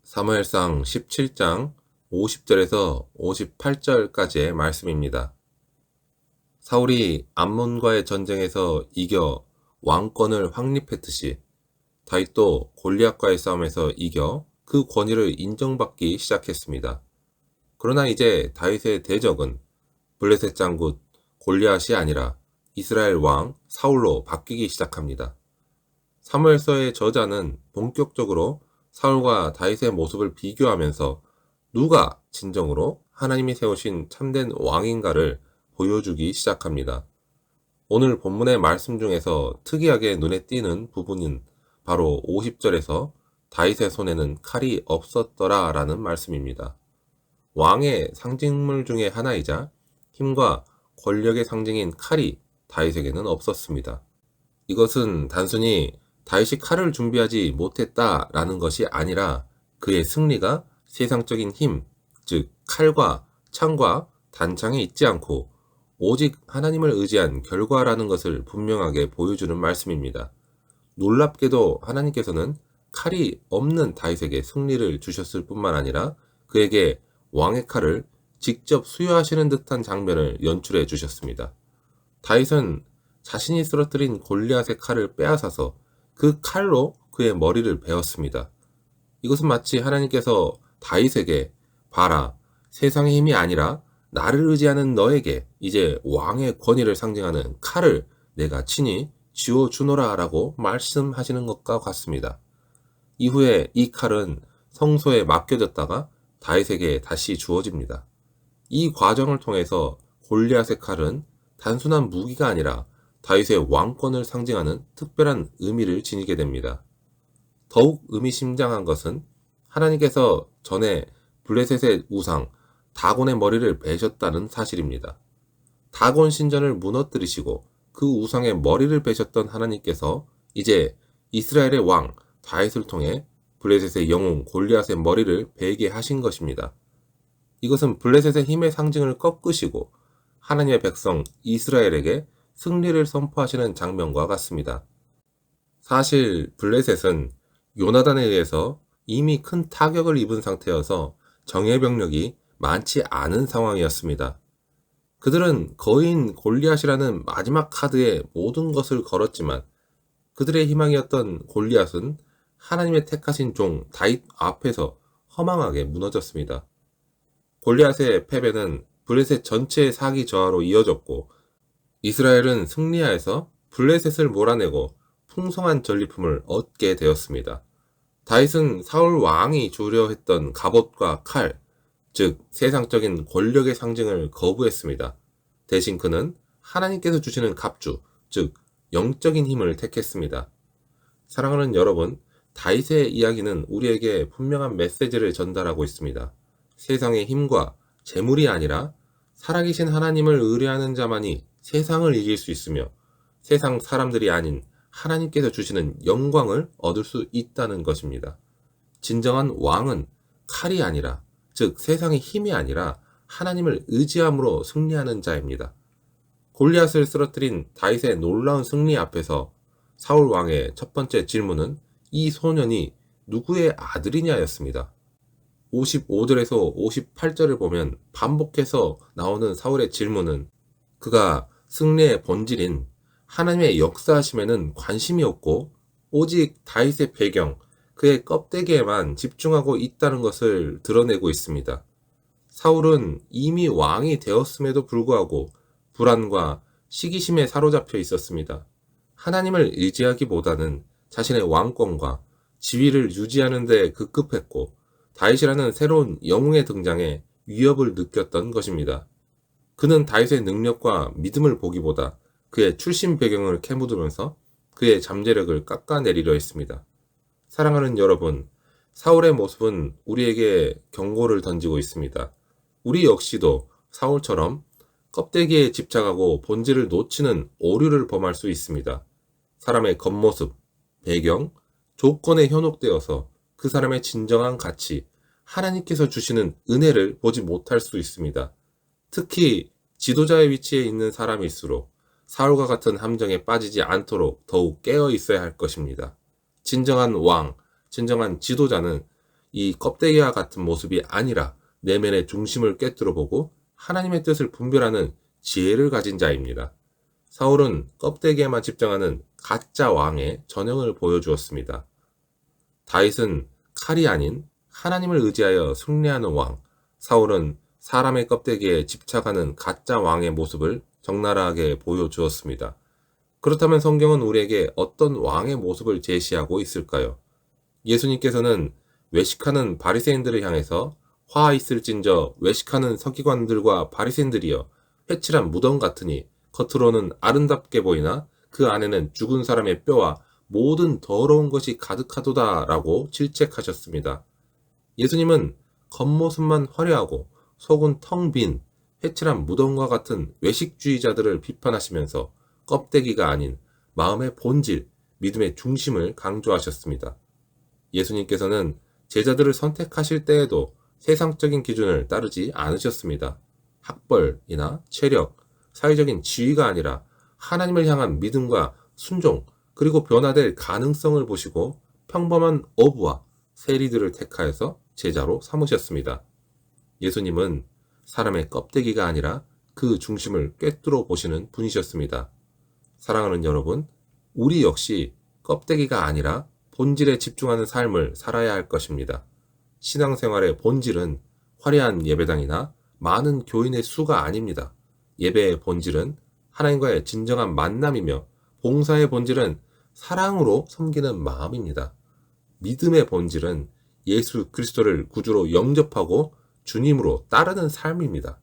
사무엘상 17장 50절에서 58절까지의 말씀입니다. 사울이 암몬과의 전쟁에서 이겨 왕권을 확립했듯이 다윗도 골리앗과의 싸움에서 이겨 그 권위를 인정받기 시작했습니다. 그러나 이제 다윗의 대적은 블레셋 장군 골리앗이 아니라 이스라엘 왕 사울로 바뀌기 시작합니다. 사무엘서의 저자는 본격적으로 사울과 다윗의 모습을 비교하면서 누가 진정으로 하나님이 세우신 참된 왕인가를 보여주기 시작합니다. 오늘 본문의 말씀 중에서 특이하게 눈에 띄는 부분은 바로 50절에서 다윗의 손에는 칼이 없었더라 라는 말씀입니다. 왕의 상징물 중에 하나이자 힘과 권력의 상징인 칼이 다윗에게는 없었습니다. 이것은 단순히 다윗이 칼을 준비하지 못했다라는 것이 아니라 그의 승리가 세상적인 힘, 즉 칼과 창과 단창에 있지 않고 오직 하나님을 의지한 결과라는 것을 분명하게 보여주는 말씀입니다. 놀랍게도 하나님께서는 칼이 없는 다윗에게 승리를 주셨을 뿐만 아니라 그에게 왕의 칼을 직접 수여하시는 듯한 장면을 연출해 주셨습니다. 다윗은 자신이 쓰러뜨린 골리앗의 칼을 빼앗아서 그 칼로 그의 머리를 베었습니다. 이것은 마치 하나님께서 다윗에게 봐라, 세상의 힘이 아니라 나를 의지하는 너에게 이제 왕의 권위를 상징하는 칼을 내가 친히 쥐어주노라 라고 말씀하시는 것과 같습니다. 이후에 이 칼은 성소에 맡겨졌다가 다윗에게 다시 주어집니다. 이 과정을 통해서 골리앗의 칼은 단순한 무기가 아니라 다윗의 왕권을 상징하는 특별한 의미를 지니게 됩니다. 더욱 의미심장한 것은 하나님께서 전에 블레셋의 우상 다곤의 머리를 베셨다는 사실입니다. 다곤 신전을 무너뜨리시고 그 우상의 머리를 베셨던 하나님께서 이제 이스라엘의 왕 다윗을 통해 블레셋의 영웅 골리앗의 머리를 베게 하신 것입니다. 이것은 블레셋의 힘의 상징을 꺾으시고 하나님의 백성 이스라엘에게 승리를 선포하시는 장면과 같습니다. 사실 블레셋은 요나단에 의해서 이미 큰 타격을 입은 상태여서 정예 병력이 많지 않은 상황이었습니다. 그들은 거인 골리앗이라는 마지막 카드에 모든 것을 걸었지만 그들의 희망이었던 골리앗은 하나님의 택하신 종 다윗 앞에서 허망하게 무너졌습니다. 골리앗의 패배는 블레셋 전체의 사기 저하로 이어졌고 이스라엘은 승리하여서 블레셋을 몰아내고 풍성한 전리품을 얻게 되었습니다. 다윗은 사울 왕이 주려 했던 갑옷과 칼, 즉 세상적인 권력의 상징을 거부했습니다. 대신 그는 하나님께서 주시는 갑주, 즉 영적인 힘을 택했습니다. 사랑하는 여러분, 다윗의 이야기는 우리에게 분명한 메시지를 전달하고 있습니다. 세상의 힘과 재물이 아니라 살아계신 하나님을 의뢰하는 자만이 세상을 이길 수 있으며 세상 사람들이 아닌 하나님께서 주시는 영광을 얻을 수 있다는 것입니다. 진정한 왕은 칼이 아니라, 즉 세상의 힘이 아니라 하나님을 의지함으로 승리하는 자입니다. 골리앗을 쓰러뜨린 다윗의 놀라운 승리 앞에서 사울 왕의 첫 번째 질문은 이 소년이 누구의 아들이냐였습니다. 55절에서 58절을 보면 반복해서 나오는 사울의 질문은 그가 승리의 본질인 하나님의 역사하심에는 관심이 없고 오직 다윗의 배경, 그의 껍데기에만 집중하고 있다는 것을 드러내고 있습니다. 사울은 이미 왕이 되었음에도 불구하고 불안과 시기심에 사로잡혀 있었습니다. 하나님을 의지하기보다는 자신의 왕권과 지위를 유지하는 데 급급했고 다윗이라는 새로운 영웅의 등장에 위협을 느꼈던 것입니다. 그는 다윗의 능력과 믿음을 보기보다 그의 출신 배경을 캐묻으면서 그의 잠재력을 깎아내리려 했습니다. 사랑하는 여러분, 사울의 모습은 우리에게 경고를 던지고 있습니다. 우리 역시도 사울처럼 껍데기에 집착하고 본질을 놓치는 오류를 범할 수 있습니다. 사람의 겉모습, 배경, 조건에 현혹되어서 그 사람의 진정한 가치, 하나님께서 주시는 은혜를 보지 못할 수 있습니다. 특히 지도자의 위치에 있는 사람일수록 사울과 같은 함정에 빠지지 않도록 더욱 깨어 있어야 할 것입니다. 진정한 왕, 진정한 지도자는 이 껍데기와 같은 모습이 아니라 내면의 중심을 꿰뚫어보고 하나님의 뜻을 분별하는 지혜를 가진 자입니다. 사울은 껍데기에만 집중하는 가짜 왕의 전형을 보여주었습니다. 다윗은 칼이 아닌 하나님을 의지하여 승리하는 왕, 사울은 사람의 껍데기에 집착하는 가짜 왕의 모습을 적나라하게 보여주었습니다. 그렇다면 성경은 우리에게 어떤 왕의 모습을 제시하고 있을까요? 예수님께서는 외식하는 바리새인들을 향해서 화 있을진저 외식하는 서기관들과 바리새인들이여 회칠한 무덤 같으니 겉으로는 아름답게 보이나 그 안에는 죽은 사람의 뼈와 모든 더러운 것이 가득하도다 라고 질책하셨습니다. 예수님은 겉모습만 화려하고 속은 텅 빈 회칠한 무덤과 같은 외식주의자들을 비판하시면서 껍데기가 아닌 마음의 본질, 믿음의 중심을 강조하셨습니다. 예수님께서는 제자들을 선택하실 때에도 세상적인 기준을 따르지 않으셨습니다. 학벌이나 체력, 사회적인 지위가 아니라 하나님을 향한 믿음과 순종, 그리고 변화될 가능성을 보시고 평범한 어부와 세리들을 택하여서 제자로 삼으셨습니다. 예수님은 사람의 껍데기가 아니라 그 중심을 꿰뚫어 보시는 분이셨습니다. 사랑하는 여러분, 우리 역시 껍데기가 아니라 본질에 집중하는 삶을 살아야 할 것입니다. 신앙생활의 본질은 화려한 예배당이나 많은 교인의 수가 아닙니다. 예배의 본질은 하나님과의 진정한 만남이며 봉사의 본질은 사랑으로 섬기는 마음입니다. 믿음의 본질은 예수 그리스도를 구주로 영접하고 주님으로 따르는 삶입니다.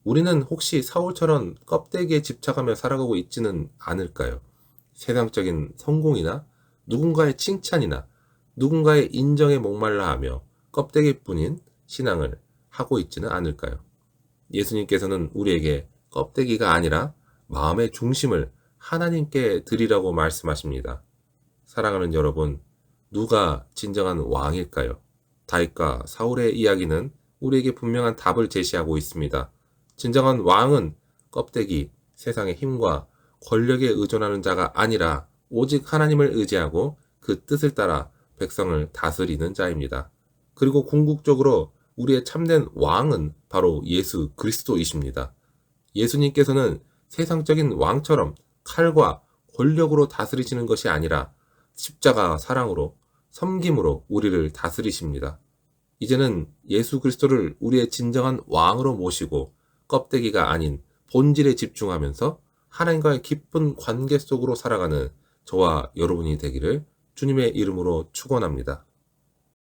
우리는 혹시 사울처럼 껍데기에 집착하며 살아가고 있지는 않을까요? 세상적인 성공이나 누군가의 칭찬이나 누군가의 인정에 목말라 하며 껍데기뿐인 신앙을 하고 있지는 않을까요? 예수님께서는 우리에게 껍데기가 아니라 마음의 중심을 하나님께 드리라고 말씀하십니다. 사랑하는 여러분, 누가 진정한 왕일까요? 다윗과 사울의 이야기는 우리에게 분명한 답을 제시하고 있습니다. 진정한 왕은 껍데기, 세상의 힘과 권력에 의존하는 자가 아니라 오직 하나님을 의지하고 그 뜻을 따라 백성을 다스리는 자입니다. 그리고 궁극적으로 우리의 참된 왕은 바로 예수 그리스도이십니다. 예수님께서는 세상적인 왕처럼 칼과 권력으로 다스리시는 것이 아니라 십자가 사랑으로 섬김으로 우리를 다스리십니다. 이제는 예수 그리스도를 우리의 진정한 왕으로 모시고 껍데기가 아닌 본질에 집중하면서 하나님과의 깊은 관계 속으로 살아가는 저와 여러분이 되기를 주님의 이름으로 축원합니다.